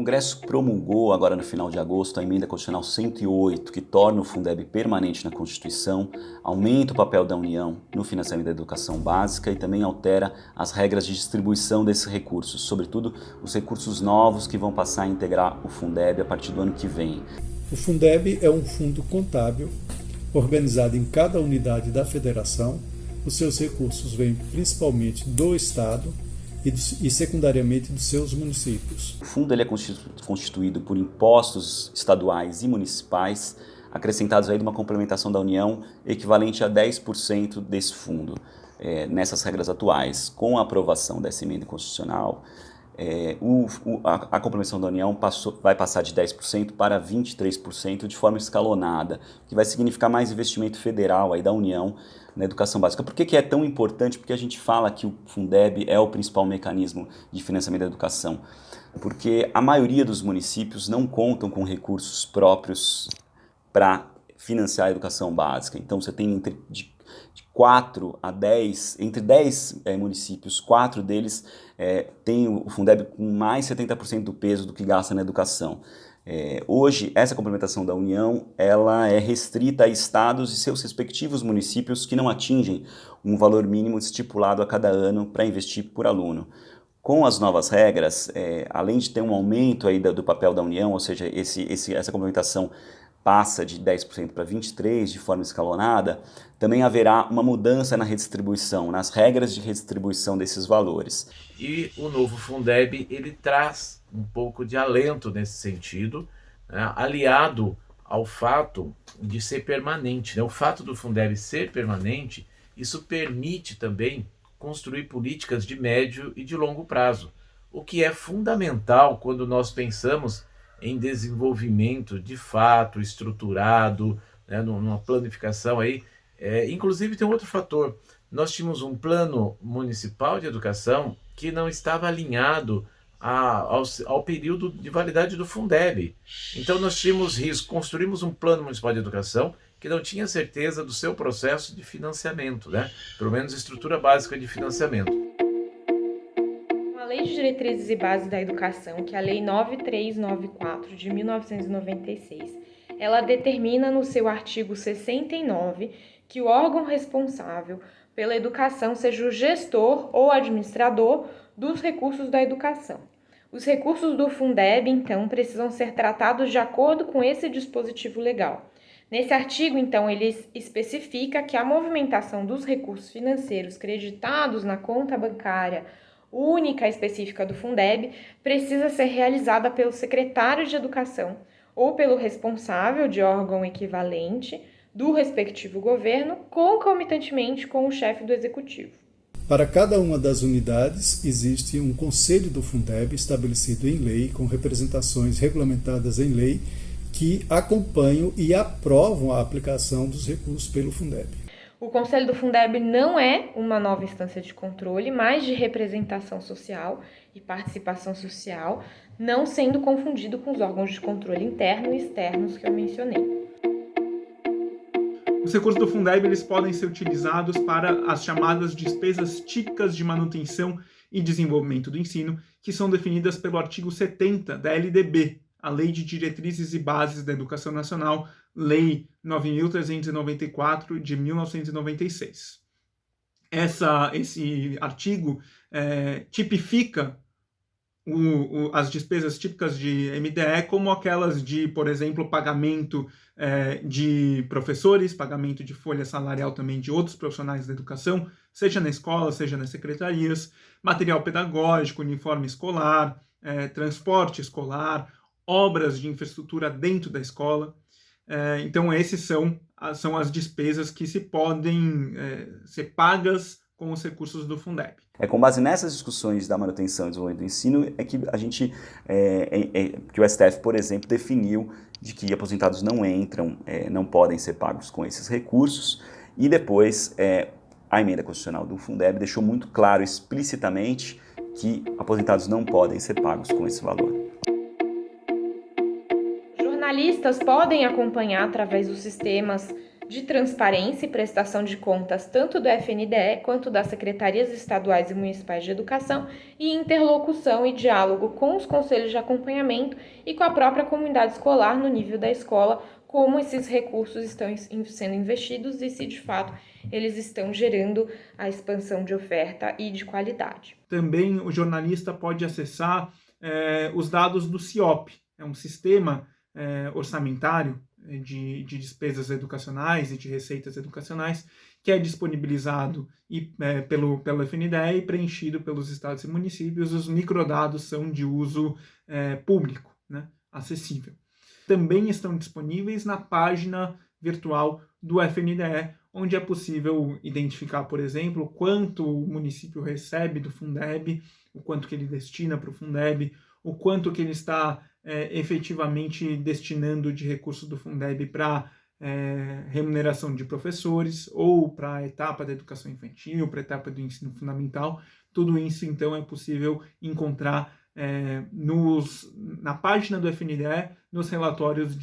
Congresso promulgou agora no final de agosto a Emenda Constitucional 108, que torna o Fundeb permanente na Constituição, aumenta o papel da União no financiamento da educação básica e também altera as regras de distribuição desses recursos, sobretudo os recursos novos que vão passar a integrar o Fundeb a partir do ano que vem. O Fundeb é um fundo contábil organizado em cada unidade da federação. Os seus recursos vêm principalmente do Estado e secundariamente dos seus municípios. O fundo ele é constituído por impostos estaduais e municipais, acrescentados aí de uma complementação da União equivalente a 10% desse fundo. Nessas regras atuais, com a aprovação dessa emenda constitucional, a complementação da União vai passar de 10% para 23% de forma escalonada, que vai significar mais investimento federal aí da União na educação básica. Por que é tão importante? Porque a gente fala que o Fundeb é o principal mecanismo de financiamento da educação. Porque a maioria dos municípios não contam com recursos próprios para financiar a educação básica. Então você tem entre 10 municípios, 4 deles têm o Fundeb com mais 70% do peso do que gasta na educação. Hoje, essa complementação da União ela é restrita a estados e seus respectivos municípios que não atingem um valor mínimo estipulado a cada ano para investir por aluno. Com as novas regras, além de ter um aumento aí do papel da União, ou seja, essa complementação passa de 10% para 23% de forma escalonada, também haverá uma mudança na redistribuição, nas regras de redistribuição desses valores. E o novo Fundeb, ele traz um pouco de alento nesse sentido, né, aliado ao fato de ser permanente, né? O fato do Fundeb ser permanente, isso permite também construir políticas de médio e de longo prazo, o que é fundamental quando nós pensamos em desenvolvimento de fato, estruturado, né, numa planificação aí. Inclusive tem um outro fator, nós tínhamos um plano municipal de educação que não estava alinhado ao período de validade do Fundeb. Então nós tínhamos risco, construímos um plano municipal de educação que não tinha certeza do seu processo de financiamento, né? Pelo menos estrutura básica de financiamento. A Lei de Diretrizes e Bases da Educação, que é a Lei 9394 de 1996, ela determina no seu artigo 69 que o órgão responsável pela educação seja o gestor ou administrador dos recursos da educação. Os recursos do Fundeb, então, precisam ser tratados de acordo com esse dispositivo legal. Nesse artigo, então, ele especifica que a movimentação dos recursos financeiros creditados na conta bancária única específica do Fundeb precisa ser realizada pelo secretário de Educação ou pelo responsável de órgão equivalente do respectivo governo, concomitantemente com o chefe do executivo. Para cada uma das unidades, existe um conselho do Fundeb estabelecido em lei, com representações regulamentadas em lei, que acompanham e aprovam a aplicação dos recursos pelo Fundeb. O Conselho do Fundeb não é uma nova instância de controle, mas de representação social e participação social, não sendo confundido com os órgãos de controle interno e externos que eu mencionei. Os recursos do Fundeb eles podem ser utilizados para as chamadas despesas típicas de manutenção e desenvolvimento do ensino, que são definidas pelo artigo 70 da LDB, a Lei de Diretrizes e Bases da Educação Nacional, Lei 9.394 de 1996. Esse artigo tipifica as despesas típicas de MDE como aquelas de, por exemplo, pagamento de professores, pagamento de folha salarial também de outros profissionais da educação, seja na escola, seja nas secretarias, material pedagógico, uniforme escolar, transporte escolar, obras de infraestrutura dentro da escola. Então, esses são as despesas que se podem ser pagas com os recursos do Fundeb. Com base nessas discussões da manutenção e desenvolvimento do ensino que a gente, que o STF, por exemplo, definiu de que aposentados não entram, não podem ser pagos com esses recursos, e depois a emenda constitucional do Fundeb deixou muito claro explicitamente que aposentados não podem ser pagos com esse valor. Jornalistas podem acompanhar através dos sistemas de transparência e prestação de contas tanto do FNDE quanto das secretarias estaduais e municipais de educação e interlocução e diálogo com os conselhos de acompanhamento e com a própria comunidade escolar no nível da escola, como esses recursos estão sendo investidos e se de fato eles estão gerando a expansão de oferta e de qualidade. Também o jornalista pode acessar os dados do CIOP, é um sistema orçamentário de despesas educacionais e de receitas educacionais que é disponibilizado pelo FNDE e preenchido pelos estados e municípios. Os microdados são de uso público, né, acessível. Também estão disponíveis na página virtual do FNDE, onde é possível identificar, por exemplo, quanto o município recebe do Fundeb, o quanto que ele destina para o Fundeb, o quanto que ele está efetivamente destinando de recurso do Fundeb para remuneração de professores ou para a etapa da educação infantil, para a etapa do ensino fundamental. Tudo isso, então, é possível encontrar na página do FNDE, nos relatórios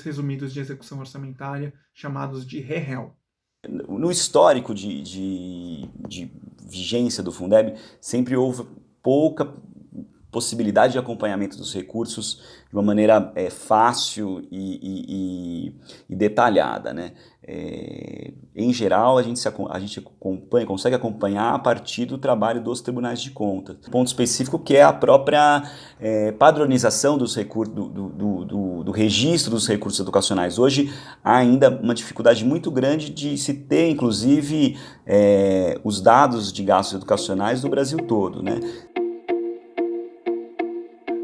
resumidos de execução orçamentária, chamados de REREL. No histórico de vigência do Fundeb, sempre houve pouca possibilidade de acompanhamento dos recursos de uma maneira fácil e detalhada, né? Em geral, a gente consegue acompanhar a partir do trabalho dos tribunais de contas. Ponto específico que é a própria padronização dos do registro dos recursos educacionais. Hoje há ainda uma dificuldade muito grande de se ter, inclusive, os dados de gastos educacionais do Brasil todo, né?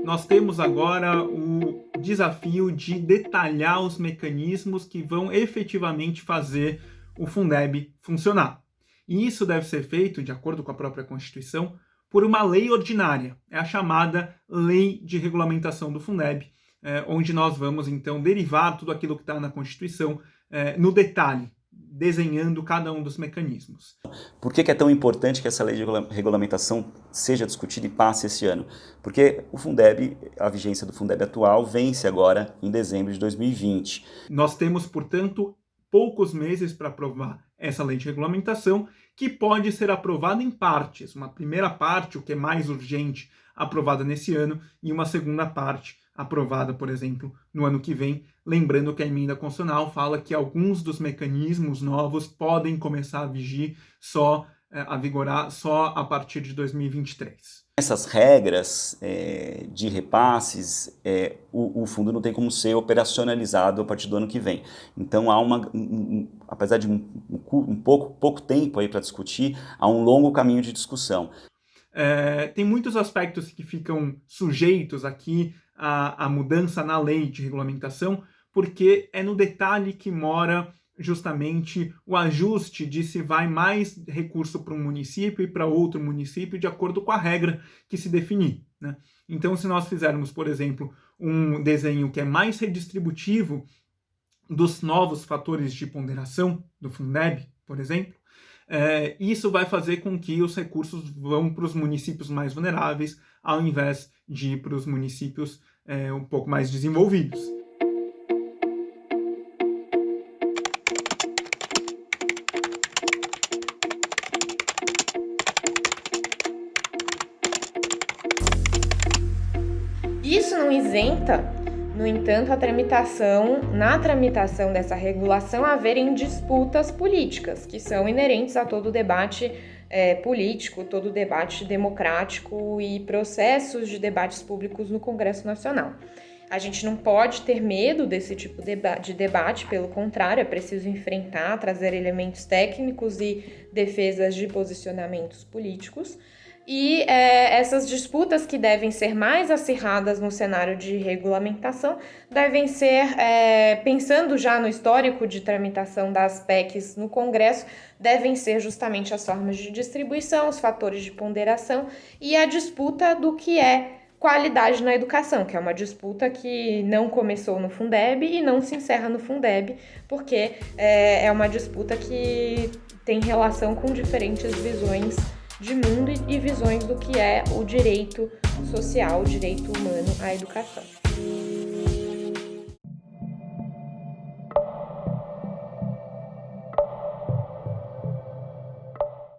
Nós temos agora o desafio de detalhar os mecanismos que vão efetivamente fazer o Fundeb funcionar. E isso deve ser feito, de acordo com a própria Constituição, por uma lei ordinária, é a chamada Lei de Regulamentação do Fundeb, onde nós vamos, então, derivar tudo aquilo que está na Constituição no detalhe, desenhando cada um dos mecanismos. Por que é tão importante que essa lei de regulamentação seja discutida e passe esse ano? Porque o Fundeb, a vigência do Fundeb atual, vence agora em dezembro de 2020. Nós temos, portanto, poucos meses para aprovar essa lei de regulamentação, que pode ser aprovada em partes. Uma primeira parte, o que é mais urgente, aprovada nesse ano, e uma segunda parte aprovada, por exemplo, no ano que vem. Lembrando que a emenda constitucional fala que alguns dos mecanismos novos podem começar a vigorar só a partir de 2023. Essas regras de repasses, o fundo não tem como ser operacionalizado a partir do ano que vem. Então, apesar de pouco tempo para discutir, há um longo caminho de discussão. Tem muitos aspectos que ficam sujeitos aqui à mudança na lei de regulamentação, porque é no detalhe que mora justamente o ajuste de se vai mais recurso para um município e para outro município de acordo com a regra que se definir, né? Então, se nós fizermos, por exemplo, um desenho que é mais redistributivo dos novos fatores de ponderação do Fundeb, por exemplo, isso vai fazer com que os recursos vão para os municípios mais vulneráveis, ao invés de ir para os municípios um pouco mais desenvolvidos. Isso não isenta, no entanto, na tramitação dessa regulação, haverem disputas políticas, que são inerentes a todo debate político, todo debate democrático e processos de debates públicos no Congresso Nacional. A gente não pode ter medo desse tipo de debate, pelo contrário, é preciso enfrentar, trazer elementos técnicos e defesas de posicionamentos políticos. E essas disputas que devem ser mais acirradas no cenário de regulamentação devem ser, pensando já no histórico de tramitação das PECs no Congresso, devem ser justamente as formas de distribuição, os fatores de ponderação e a disputa do que é qualidade na educação, que é uma disputa que não começou no Fundeb e não se encerra no Fundeb, porque é uma disputa que tem relação com diferentes visões de mundo e visões do que é o direito social, o direito humano à educação.